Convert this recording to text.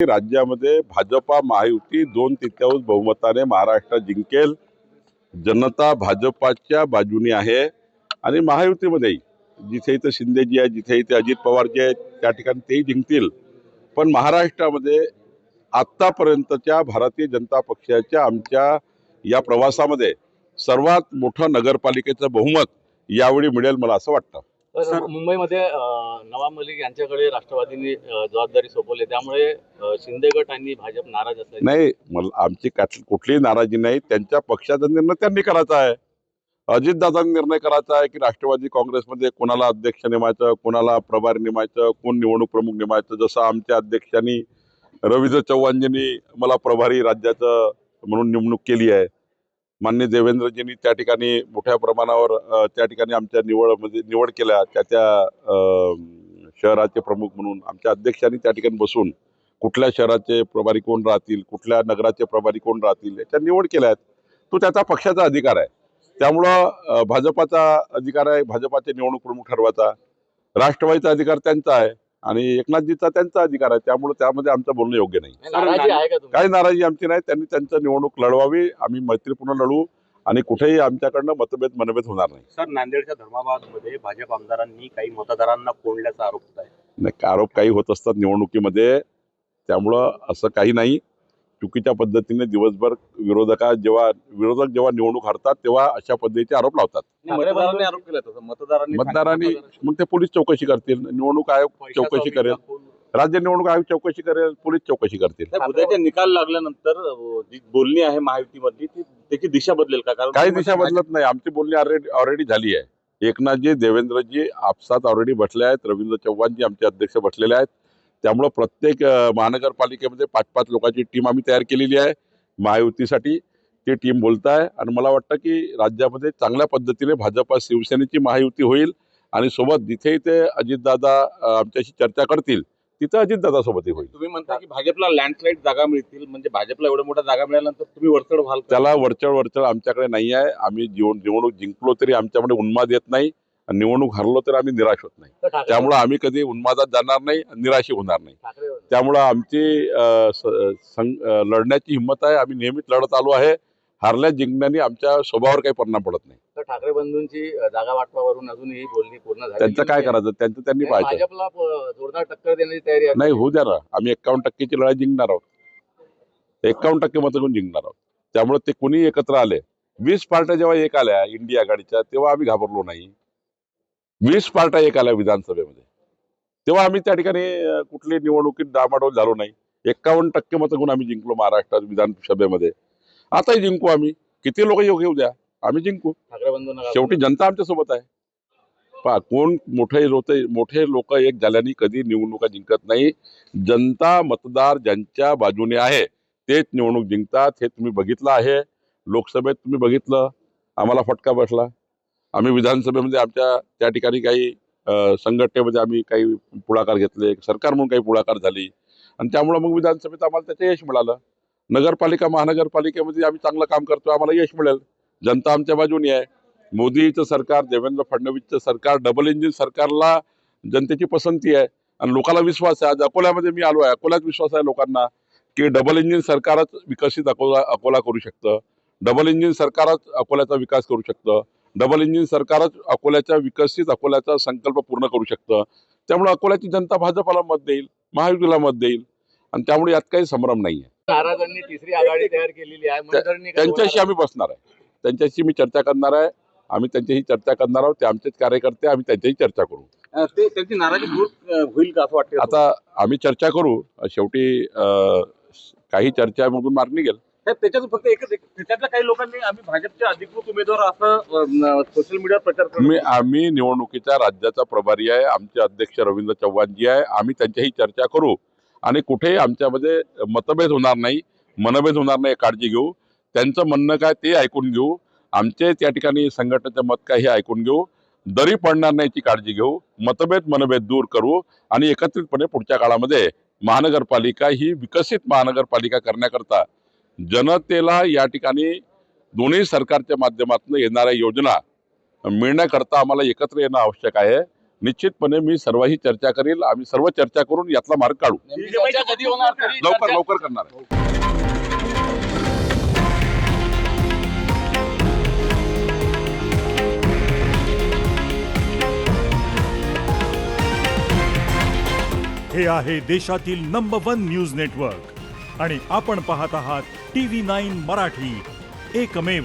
राज्यामध्ये भाजपा महायुती 2/3 बहुमताने महाराष्ट्र जिंकेल। जनता भाजपाच्या बाजूने आहे आणि महायुतीमध्ये जिथे इथे शिंदेजी आहे, जिथे इथे अजित पवारजी आहेत, त्या ठिकाणी तेही जिंकतील। पण महाराष्ट्रामध्ये आतापर्यंतच्या भारतीय जनता पक्षाच्या आमच्या या प्रवासामध्ये सर्वात मोठं नगरपालिकेचं बहुमत यावेळी मिळेल मला असं वाटतं। सर, मुंबईमध्ये नवाब मलिक यांच्याकडे राष्ट्रवादीने जबाबदारी सोपवली, त्यामुळे शिंदे गट आणि भाजप नाराज असल्याचे नाही, आमची कुठलीही नाराजी नाही। त्यांच्या पक्षाचा निर्णय त्यांनी करायचा आहे। अजितदादांनी निर्णय करायचा आहे की राष्ट्रवादी काँग्रेसमध्ये कोणाला अध्यक्ष नेमायचं, कोणाला प्रभारी नेमायचं, कोण निवडणूक प्रमुख नेमायचं। जसं आमच्या अध्यक्षांनी रवींद्र चव्हाणजींनी मला प्रभारी राज्याचं म्हणून नेमणूक केली आहे। माननीय देवेंद्रजींनी त्या ठिकाणी मोठ्या प्रमाणावर त्या ठिकाणी आमच्या निवड केल्या त्या शहराचे प्रमुख म्हणून। आमच्या अध्यक्षांनी त्या ठिकाणी बसून कुठल्या शहराचे प्रभारी कोण राहतील, कुठल्या नगराचे प्रभारी कोण राहतील याच्या निवड केल्या आहेत। तो त्याचा पक्षाचा अधिकार आहे। त्यामुळं भाजपाचा अधिकार आहे भाजपाचे निवडणूक प्रमुख ठरवायचा, राष्ट्रवादीचा अधिकार त्यांचा आहे आणि एकनाथजीचा त्यांचा अधिकार आहे। त्यामुळे त्यामध्ये आमचं बोलणं योग्य नाही। नाराजी आहे का तुम्ही? काही नाराजी आमची नाही। त्यांनी त्यांचं निवडणूक लढवावी, आम्ही मैत्रीपूर्ण लढू आणि कुठेही आमच्याकडनं मनभेद होणार नाही। सर, नांदेडच्या धर्माबादमध्ये भाजप आमदारांनी काही मतदारांना कोंडल्याचा आरोप होत आहे। नाही, आरोप काही होत असतात निवडणुकीमध्ये, त्यामुळं असं काही नाही। चुकीच्या पद्धतीने दिवसभर विरोधक जेव्हा निवडणूक हरतात तेव्हा अशा पद्धतीचे आरोप लावतात। मतदारांनी आरोप केला तसं मतदारांनी मग ते पोलीस चौकशी करतील, निवडणूक आयोग चौकशी करेल, राज्य निवडणूक आयोग चौकशी करेल, पोलीस चौकशी करतील। उद्याचे निकाल लागल्यानंतर जी बोलणी आहे महायुतीमधली त्याची दिशा बदलेल का? कारण काही दिशा बदलत नाही। आमची बोलणी ऑलरेडी झाली आहे। एकनाथजी, देवेंद्रजी आपसात ऑलरेडी बसले आहेत, रवींद्र चव्हाणजी आमचे अध्यक्ष बसलेले आहेत। त्यामुळे प्रत्येक महानगरपालिकेमध्ये 5-5 लोकांची टीम आम्ही तयार केलेली आहे महायुतीसाठी। ती टीम बोलत आहे आणि मला वाटतं की राज्यामध्ये चांगल्या पद्धतीने भाजपा शिवसेनेची महायुती होईल आणि सोबत जिथे इथे अजितदादा आमच्याशी चर्चा करतील तिथं अजितदादा सोबतही होईल। तुम्ही म्हणता की भाजपला लँडस्लाईड जागा मिळतील, म्हणजे भाजपला एवढ्या मोठ्या जागा मिळाल्यानंतर तुम्ही वरचढ व्हाल? त्याला वरचढ आमच्याकडे नाही आहे। आम्ही निवडणूक जिंकलो तरी आमच्यामध्ये उन्माद येत नाही, निवडणूक हरलो तर आम्ही निराश होत नाही। त्यामुळे आम्ही कधी उन्मादात जाणार नाही, निराशी होणार नाही। त्यामुळे आमची लढण्याची हिंमत आहे। आम्ही नेहमीच लढत आलो आहे। हारल्या जिंकण्याने आमच्या स्वभावावर काही परिणाम पडत नाही। तर ठाकरे बंधूंची जागा वाटपावरून अजूनही बोलणी पूर्ण झाली, त्यांचं काय करायचं त्यांचं त्यांनी पाहायचं। भाजपला जोरदार टक्कर देण्याची तयारी आहे? नाही, होऊ द्या ना। आम्ही 51%ची लढाई जिंकणार आहोत, 51% मतं घेऊन जिंकणार आहोत। त्यामुळे ते कोणी एकत्र आले, 20 पार्ट्या जेव्हा एक आल्या इंडिया आघाडीच्या तेव्हा आम्ही घाबरलो नाही। 20 पार्ट्या एक आल्या विधानसभेमध्ये तेव्हा आम्ही त्या ठिकाणी कुठली निवडणुकीत डामाडोल झालो नाही। 51% मतं घेऊन आम्ही जिंकलो महाराष्ट्रात विधानसभेमध्ये। आताही जिंकू आम्ही, किती लोक येऊ द्या, आम्ही जिंकू। ठाकरे बंधूंना शेवटी जनता आमच्या सोबत आहे। पहा, कोण मोठे लोक एक झाल्याने कधी निवडणुका जिंकत नाही। जनता मतदार ज्यांच्या बाजूने आहे तेच निवडणूक जिंकतात, हे तुम्ही बघितलं आहे। लोकसभेत तुम्ही बघितलं, आम्हाला फटका बसला। आम्ही विधानसभेमध्ये आमच्या त्या ठिकाणी काही संघटनेमध्ये आम्ही काही पुढाकार घेतले, सरकार म्हणून काही पुढाकार झाली आणि त्यामुळे मग विधानसभेत आम्हाला त्याचं यश मिळालं। नगरपालिका महानगरपालिकेमध्ये आम्ही चांगलं काम करतो, आम्हाला यश मिळेल। जनता आमच्या बाजूने आहे। मोदीचं सरकार, देवेंद्र फडणवीसचं सरकार, डबल इंजिन सरकारला जनतेची पसंती आहे आणि लोकांना विश्वास आहे। आज अकोल्यामध्ये मी आलो आहे, अकोल्यात विश्वास आहे लोकांना की डबल इंजिन सरकारच विकसित अकोला करू शकतं, डबल इंजिन सरकारच अकोल्याचा विकास करू शकतं, डबल इंजिन सरकारच विकसित अकोल्याचा संकल्प पूर्ण करू शकतं। त्यामुळे अकोल्याची जनता भाजपाला मत देईल, महायुतीला मत देईल आणि त्यामुळे यात काही संभ्रम नाही आहे। महाराजांनी तिसरी आघाडी तयार केलेली आहे, त्यांच्याशी आम्ही बसणार आहे, त्यांच्याशी मी चर्चा करणार आहे। आम्ही त्यांच्याशी चर्चा करणार आहोत, ते आमचेच कार्यकर्ते, आम्ही त्यांच्याशी चर्चा करू। त्यांची नाराजी दूर होईल का असं वाटतं? आता आम्ही चर्चा करू, शेवटी काही चर्चामधून मार्ग निघेल। त्याच्यात फक्त एकच, त्याच्यातल्या काही लोकांनी आम्ही भाजपचे अधिकृत उमेदवार असं सोशल मीडियावर प्रचार करतो। आम्ही निवडणुकीचा राज्याचा प्रभारी आहे, आमचे अध्यक्ष रवींद्र चव्हाणजी आहे। आम्ही त्यांच्याशी चर्चा करू आणि कुठेही आमच्यामध्ये मतभेद होणार नाही, मनभेद होणार नाही, काळजी घेऊ। त्यांचं म्हणणं काय ते ऐकून घेऊ, आमचे त्या ठिकाणी संघटनेचं मत काय हे ऐकून घेऊ, दरी पडणार नाही याची काळजी घेऊ, मनभेद दूर करू आणि एकत्रितपणे पुढच्या काळामध्ये महानगरपालिका ही विकसित महानगरपालिका करण्याकरता जनतेला या ठिकाणी दोन्ही सरकारच्या माध्यमातून येणाऱ्या योजना मिळण्याकरता आम्हाला एकत्र येणं आवश्यक आहे। निश्चितपणे मी सर्वही चर्चा करेल. आम्ही सर्व चर्चा करून यातला मार्ग काढू. नेमकी चर्चा कधी होणार तरी लवकर चर्चा- लवकर करणार आहे. हे आहे देशातील नंबर 1 न्यूज नेटवर्क आणि आपण पाहत आहात TV9 मराठी, एकमेव.